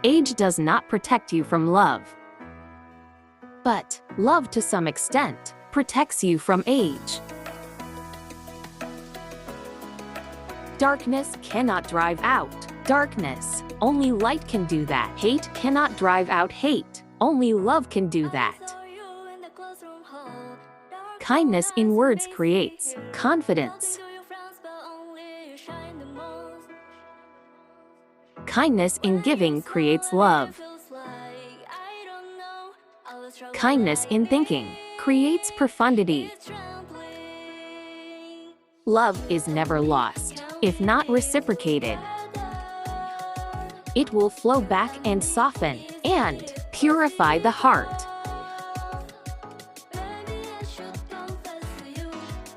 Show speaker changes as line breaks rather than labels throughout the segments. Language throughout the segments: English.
Age does not protect you from love. But love, to some extent, protects you from age. Darkness cannot drive out darkness. Only light can do that. Hate cannot drive out hate. Only love can do that. Kindness in words creates confidence. Kindness in giving creates love. Kindness in thinking creates profundity. Love is never lost, if not reciprocated. It will flow back and soften and purify the heart.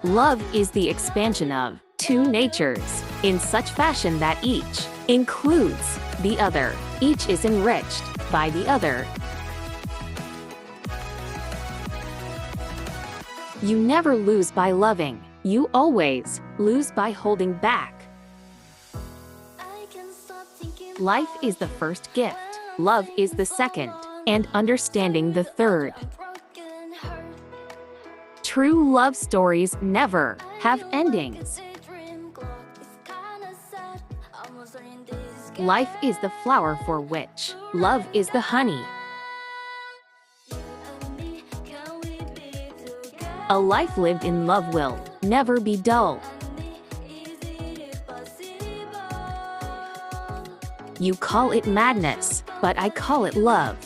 Love is the expansion of two natures in such fashion that each includes the other. Each is enriched by the other. You never lose by loving. You always lose by holding back. Life is the first gift. Love is the second, and understanding the third. True love stories never have endings. Life is the flower for which love is the honey. A life lived in love will never be dull. You call it madness, but I call it love.